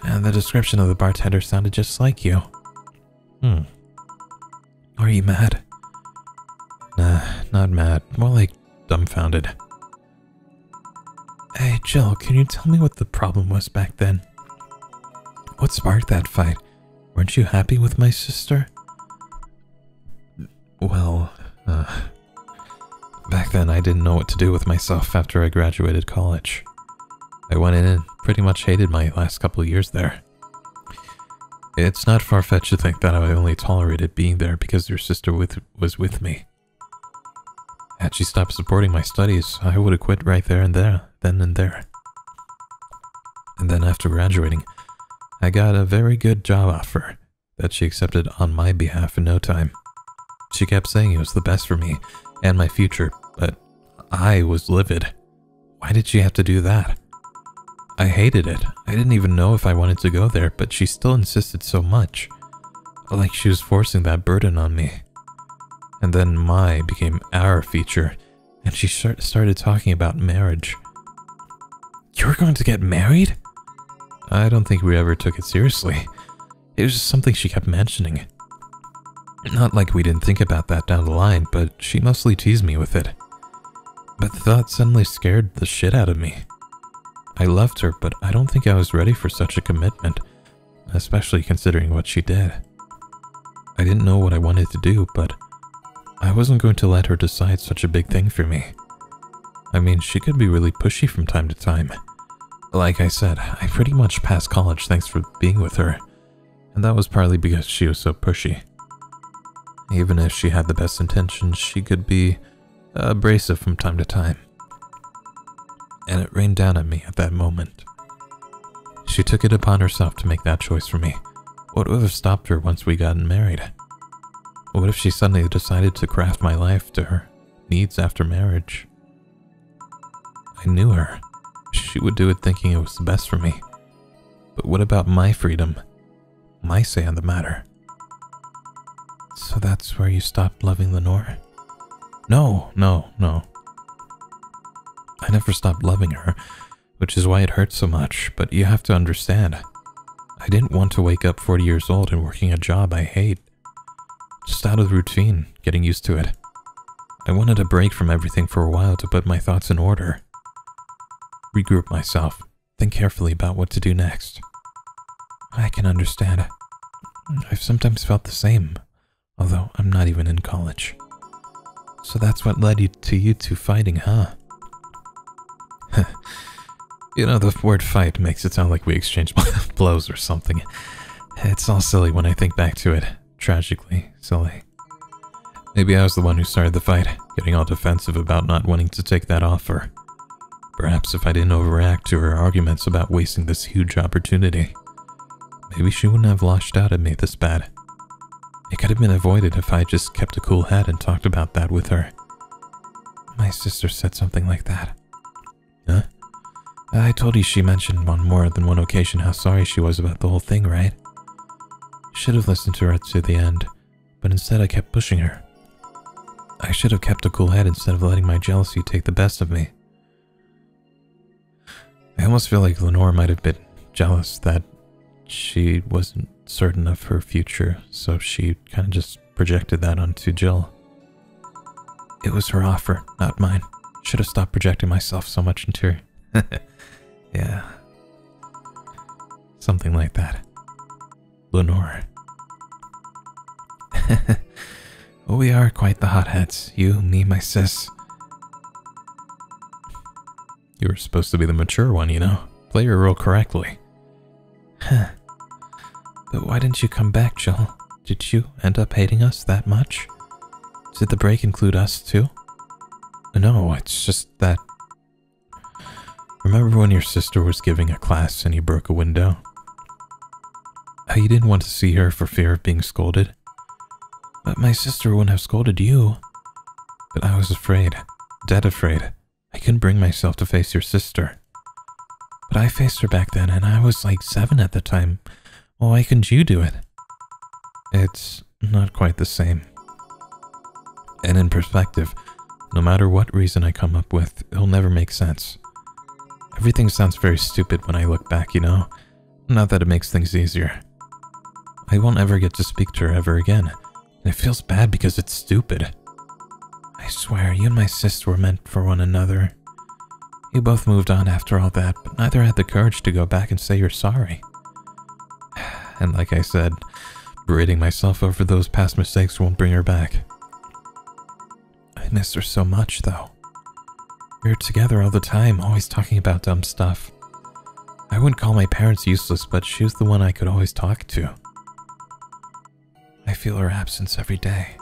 And the description of the bartender sounded just like you. Are you mad? Nah, not mad. More like dumbfounded. Hey, Jill, can you tell me what the problem was back then? What sparked that fight? Weren't you happy with my sister? Well, back then I didn't know what to do with myself after I graduated college. I went in and pretty much hated my last couple of years there. It's not far-fetched to think that I only tolerated being there because your sister was with me. Had she stopped supporting my studies, I would have quit right there and then and there. And then after graduating, I got a very good job offer that she accepted on my behalf in no time. She kept saying it was the best for me and my future, but I was livid. Why did she have to do that? I hated it. I didn't even know if I wanted to go there, but she still insisted so much. Like she was forcing that burden on me. And then my became our feature, and she started talking about marriage. You were going to get married? I don't think we ever took it seriously. It was just something she kept mentioning. Not like we didn't think about that down the line, but she mostly teased me with it. But the thought suddenly scared the shit out of me. I loved her, but I don't think I was ready for such a commitment, especially considering what she did. I didn't know what I wanted to do, but I wasn't going to let her decide such a big thing for me. I mean, she could be really pushy from time to time. Like I said, I pretty much passed college thanks for being with her, and that was partly because she was so pushy. Even if she had the best intentions, she could be abrasive from time to time. And it rained down on me at that moment. She took it upon herself to make that choice for me. What would have stopped her once we gotten married? What if she suddenly decided to craft my life to her needs after marriage? I knew her. She would do it thinking it was the best for me. But what about my freedom? My say on the matter? So that's where you stopped loving Lenore? No. I never stopped loving her, which is why it hurts so much, but you have to understand. I didn't want to wake up 40 years old and working a job I hate. Just out of the routine, getting used to it. I wanted a break from everything for a while to put my thoughts in order. Regroup myself, think carefully about what to do next. I can understand. I've sometimes felt the same, although I'm not even in college. So that's what led you two fighting, huh? You know, the word fight makes it sound like we exchanged blows or something. It's all silly when I think back to it. Tragically silly. Maybe I was the one who started the fight, getting all defensive about not wanting to take that offer. Perhaps if I didn't overreact to her arguments about wasting this huge opportunity, maybe she wouldn't have lashed out at me this bad. It could have been avoided if I just kept a cool head and talked about that with her. My sister said something like that. Huh? I told you she mentioned on more than one occasion how sorry she was about the whole thing, right? Should have listened to her to the end, but instead I kept pushing her. I should have kept a cool head instead of letting my jealousy take the best of me. I almost feel like Lenore might have been jealous that she wasn't certain of her future, so she kind of just projected that onto Jill. It was her offer, not mine. Should have stopped projecting myself so much into her. Yeah. Something like that. Lenore. Well, we are quite the hotheads. You, me, my sis. You were supposed to be the mature one, you know. Play your role correctly. Huh. But why didn't you come back, Jill? Did you end up hating us that much? Did the break include us too? No, it's just that... Remember when your sister was giving a class and you broke a window? How you didn't want to see her for fear of being scolded? But my sister wouldn't have scolded you. But I was afraid. Dead afraid. I couldn't bring myself to face your sister. But I faced her back then, and I was like 7 at the time. Well, why couldn't you do it? It's not quite the same. And in perspective, no matter what reason I come up with, it'll never make sense. Everything sounds very stupid when I look back, you know? Not that it makes things easier. I won't ever get to speak to her ever again, and it feels bad because it's stupid. I swear, you and my sister were meant for one another. You both moved on after all that, but neither had the courage to go back and say you're sorry. And like I said, berating myself over those past mistakes won't bring her back. I miss her so much, though. We were together all the time, always talking about dumb stuff. I wouldn't call my parents useless, but she was the one I could always talk to. I feel her absence every day.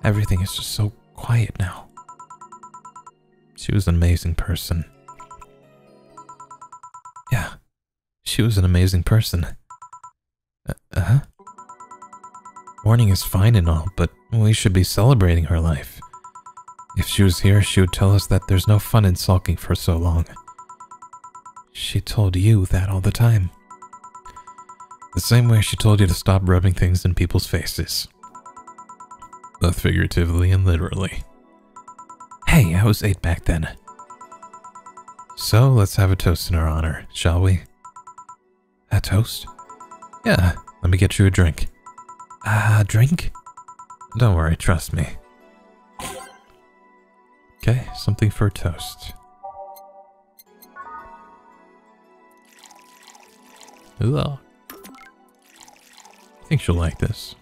Everything is just so quiet now. She was an amazing person. Yeah, she was an amazing person. Mourning is fine and all, but we should be celebrating her life. If she was here, she would tell us that there's no fun in sulking for so long. She told you that all the time. The same way she told you to stop rubbing things in people's faces. Both figuratively and literally. Hey, I was 8 back then. So, let's have a toast in her honor, shall we? A toast? Yeah, let me get you a drink. A drink? Don't worry, trust me. Okay, something for a toast. Ooh. I think she'll like this.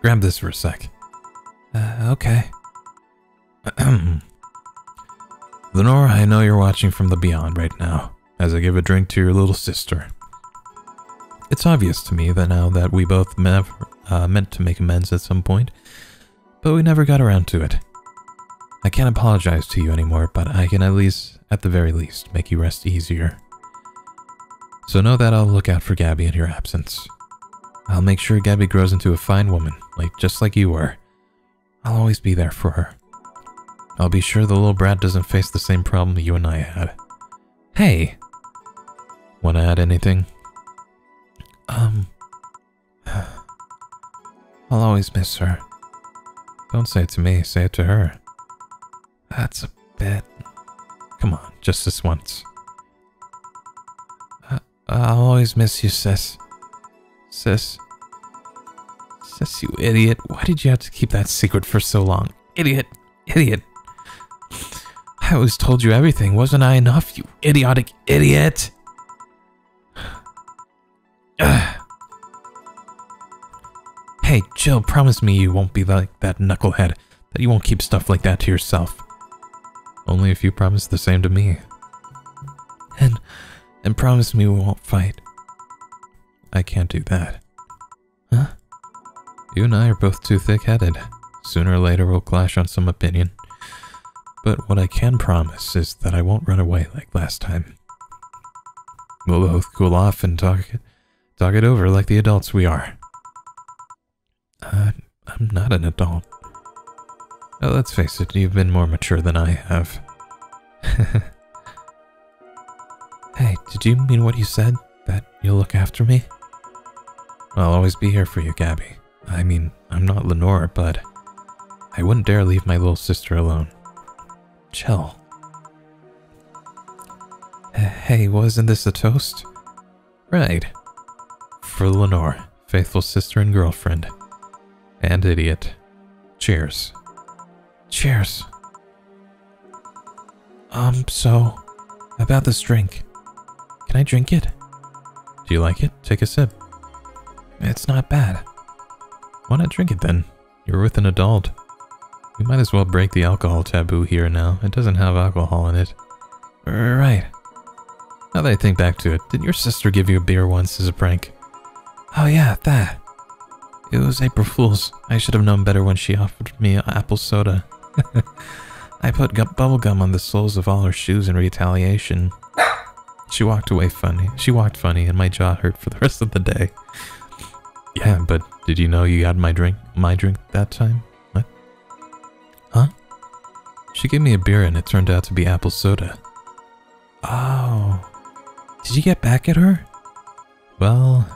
Grab this for a sec. Okay. Lenore, I know you're watching from the beyond right now, as I give a drink to your little sister. It's obvious to me that now that we both meant to make amends at some point, but we never got around to it. I can't apologize to you anymore, but I can at the very least, make you rest easier. So know that I'll look out for Gabby in your absence. I'll make sure Gabby grows into a fine woman, just like you were. I'll always be there for her. I'll be sure the little brat doesn't face the same problem you and I had. Hey! Wanna add anything? I'll always miss her. Don't say it to me, say it to her. That's a bit... Come on, just this once. I'll always miss you, sis. Sis, you idiot. Why did you have to keep that secret for so long? Idiot. I always told you everything. Wasn't I enough, you idiotic idiot? Hey, Jill, promise me you won't be like that knucklehead. That you won't keep stuff like that to yourself. Only if you promise the same to me. And promise me we won't fight. I can't do that. Huh? You and I are both too thick-headed. Sooner or later we'll clash on some opinion. But what I can promise is that I won't run away like last time. We'll both cool off and talk it over like the adults we are. I'm not an adult. Oh, let's face it, you've been more mature than I have. Hey, did you mean what you said? That you'll look after me? I'll always be here for you, Gabby. I mean, I'm not Lenore, but I wouldn't dare leave my little sister alone. Chill. Hey, wasn't this a toast? Right. For Lenore, faithful sister and girlfriend. And idiot. Cheers. Cheers. So, about this drink. Can I drink it? Do you like it? Take a sip. It's not bad. Why not drink it then? You're with an adult. We might as well break the alcohol taboo here and now. It doesn't have alcohol in it. Right. Now that I think back to it, didn't your sister give you a beer once as a prank? Oh yeah, that. It was April Fool's. I should have known better when she offered me apple soda. I put bubblegum on the soles of all her shoes in retaliation. She walked away funny. She walked funny and my jaw hurt for the rest of the day. Yeah, but did you know you got my drink that time? What? Huh? She gave me a beer and it turned out to be apple soda. Oh. Did you get back at her? Well,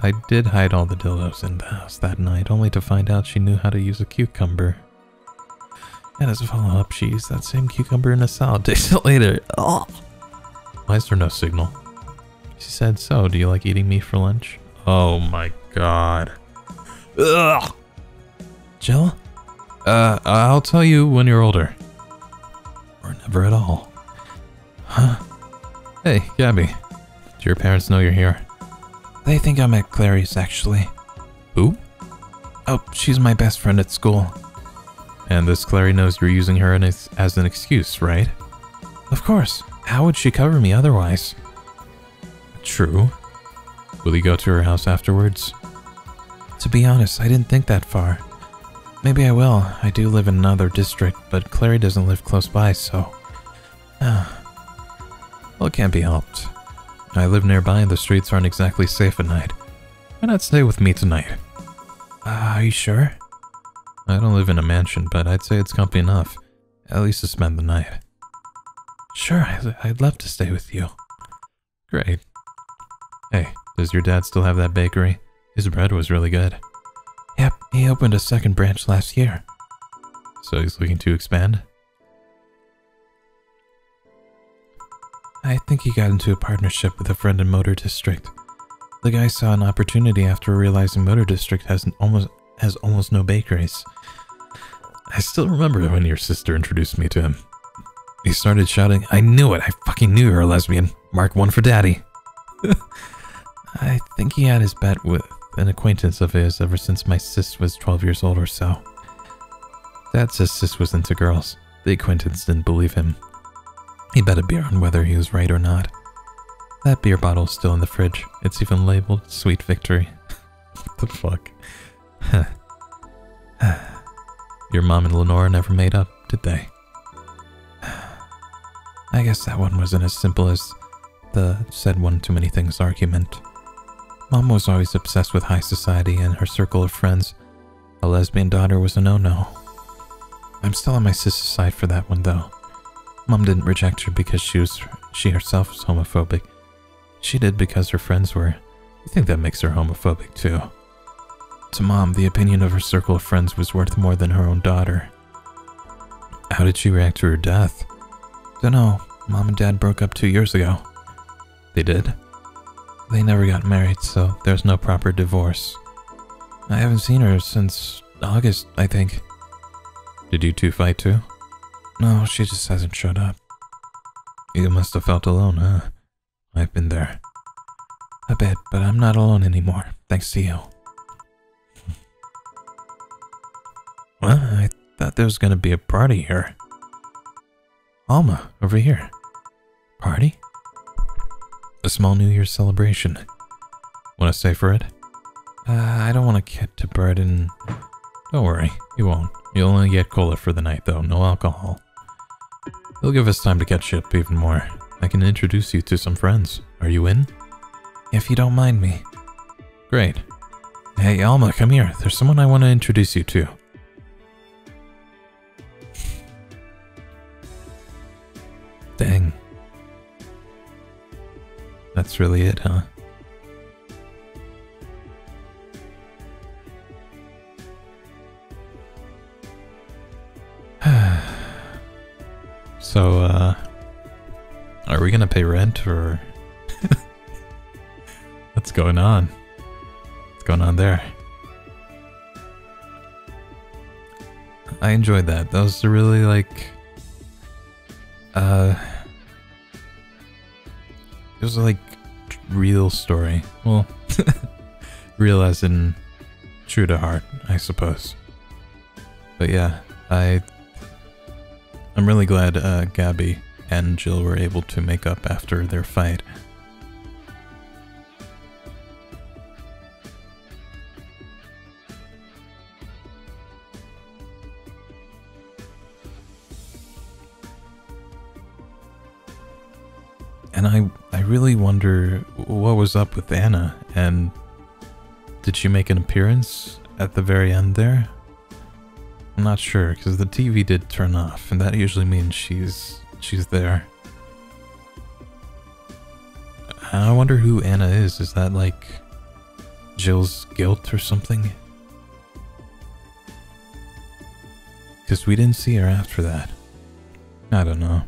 I did hide all the dildos in the house that night, only to find out she knew how to use a cucumber. And as a follow-up, she used that same cucumber in a salad days later. Oh. Why is there no signal? She said, so, do you like eating me for lunch? Oh my god. Ugh. Jill? I'll tell you when you're older. Or never at all. Huh? Hey, Gabby. Do your parents know you're here? They think I'm at Clary's, actually. Who? Oh, she's my best friend at school. And this Clary knows you're using her as an excuse, right? Of course. How would she cover me otherwise? True. Will you go to her house afterwards? To be honest, I didn't think that far. Maybe I will. I do live in another district, but Clary doesn't live close by, so... Well, it can't be helped. I live nearby and the streets aren't exactly safe at night. Why not stay with me tonight? Are you sure? I don't live in a mansion, but I'd say it's comfy enough. At least to spend the night. Sure, I'd love to stay with you. Great. Hey, does your dad still have that bakery? His bread was really good. Yep, he opened a second branch last year. So he's looking to expand? I think he got into a partnership with a friend in Motor District. The guy saw an opportunity after realizing Motor District has almost no bakeries. I still remember when your sister introduced me to him. He started shouting, I knew it! I fucking knew you were a lesbian! Mark one for daddy! I think he had his bet with an acquaintance of his ever since my sis was 12 years old or so. Dad says sis was into girls. The acquaintance didn't believe him. He bet a beer on whether he was right or not. That beer bottle's still in the fridge. It's even labeled Sweet Victory. What the fuck? Your mom and Lenora never made up, did they? I guess that one wasn't as simple as the said one too many things argument. Mom was always obsessed with high society and her circle of friends. A lesbian daughter was a no-no. I'm still on my sister's side for that one though. Mom didn't reject her because she herself was homophobic. She did because her friends were. You think that makes her homophobic too? To Mom, the opinion of her circle of friends was worth more than her own daughter. How did she react to her death? Dunno. Mom and Dad broke up 2 years ago. They did? They never got married, so there's no proper divorce. I haven't seen her since August, I think. Did you two fight too? No, she just hasn't showed up. You must have felt alone, huh? I've been there. A bit, but I'm not alone anymore, thanks to you. Well, I thought there was gonna be a party here. Alma, over here. Party? A small New Year's celebration. Wanna stay for it? I don't want to get to burden. Don't worry, you won't. You'll only get cola for the night though, no alcohol. It'll give us time to catch up even more. I can introduce you to some friends. Are you in? If you don't mind me. Great. Hey, Alma, come here. There's someone I want to introduce you to. Dang. That's really it, huh? So, are we gonna pay rent, or what's going on? What's going on there? I enjoyed that. That was a really, like, it was like real story. Well, real as in true to heart, I suppose. But yeah, I'm really glad Gabby and Jill were able to make up after their fight. And I really wonder what was up with Anna, and did she make an appearance at the very end there? I'm not sure, because the TV did turn off, and that usually means she's there. I wonder who Anna is. Is that like Jill's guilt or something? Because we didn't see her after that. I don't know.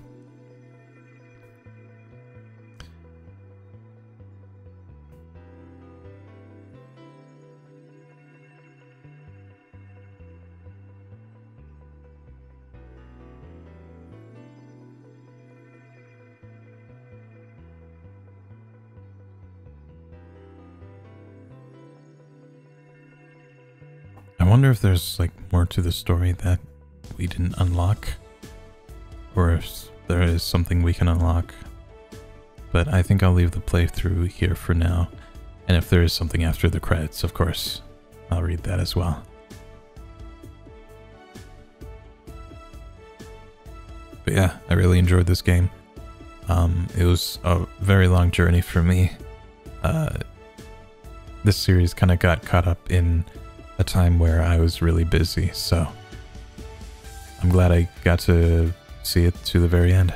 I wonder if there's like more to the story that we didn't unlock, or if there is something we can unlock. But I think I'll leave the playthrough here for now, and if there is something after the credits, of course, I'll read that as well. But yeah, I really enjoyed this game. It was a very long journey for me. This series kind of got caught up in a time where I was really busy, so I'm glad I got to see it to the very end.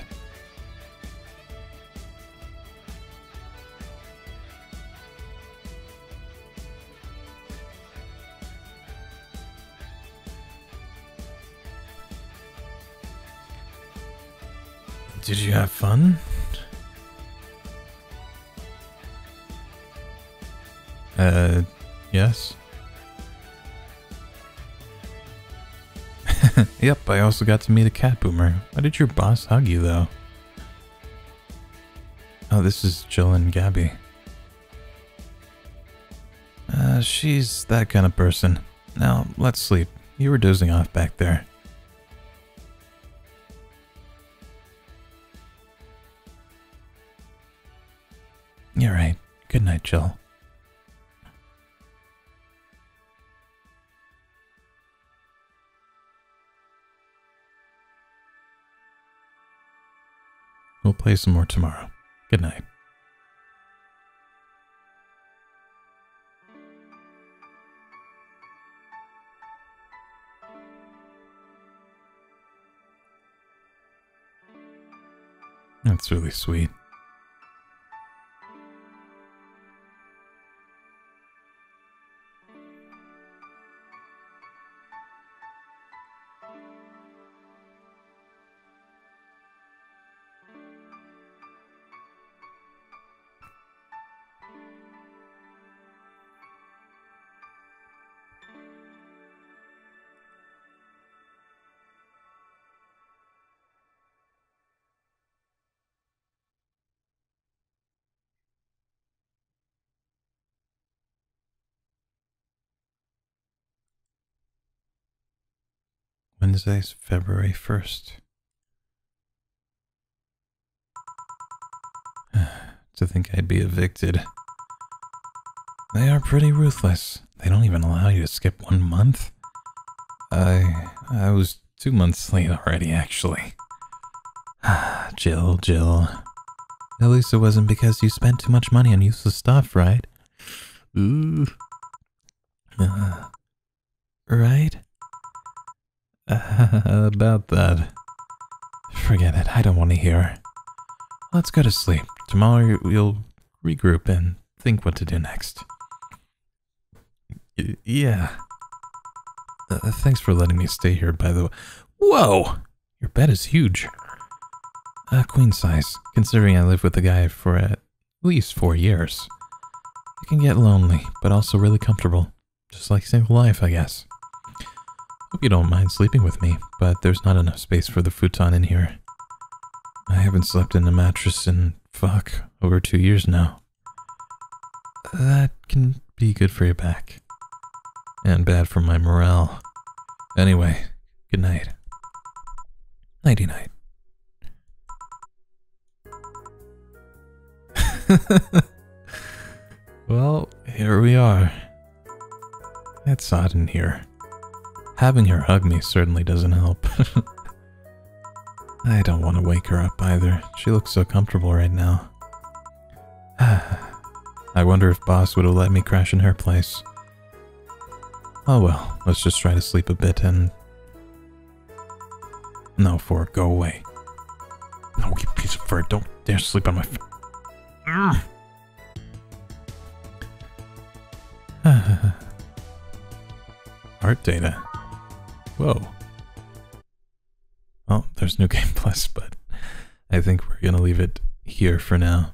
Did you have fun? Yes. Yep, I also got to meet a cat boomer. Why did your boss hug you, though? Oh, this is Jill and Gabby. She's that kind of person. Now, let's sleep. You were dozing off back there. You're right. Good night, Jill. We'll play some more tomorrow. Good night. That's really sweet. Wednesday's February 1st. To think I'd be evicted. They are pretty ruthless. They don't even allow you to skip 1 month. I was 2 months late already, actually. Jill. At least it wasn't because you spent too much money on useless stuff, right? Ooh. Right? About that. Forget it, I don't want to hear. Let's go to sleep. Tomorrow we'll regroup and think what to do next. Yeah. Thanks for letting me stay here, by the way. Whoa! Your bed is huge. Queen size, considering I lived with the guy for at least 4 years. It can get lonely, but also really comfortable. Just like single life, I guess. Hope you don't mind sleeping with me, but there's not enough space for the futon in here. I haven't slept in a mattress in, over 2 years now. That can be good for your back. And bad for my morale. Anyway, good night. Nighty-night. Well, here we are. It's hot in here. Having her hug me certainly doesn't help. I don't want to wake her up either. She looks so comfortable right now. I wonder if Boss would have let me crash in her place. Oh well, let's just try to sleep a bit and No, Ford, go away. No, you piece of fur. Don't dare sleep on my Art data. Whoa. Well, there's New Game Plus, but I think we're gonna leave it here for now.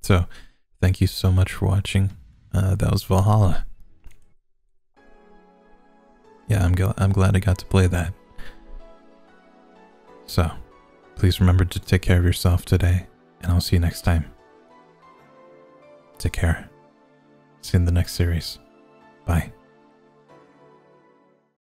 So, thank you so much for watching. That was Valhalla. Yeah, I'm glad I got to play that. So, please remember to take care of yourself today, and I'll see you next time. Take care. See you in the next series. Bye.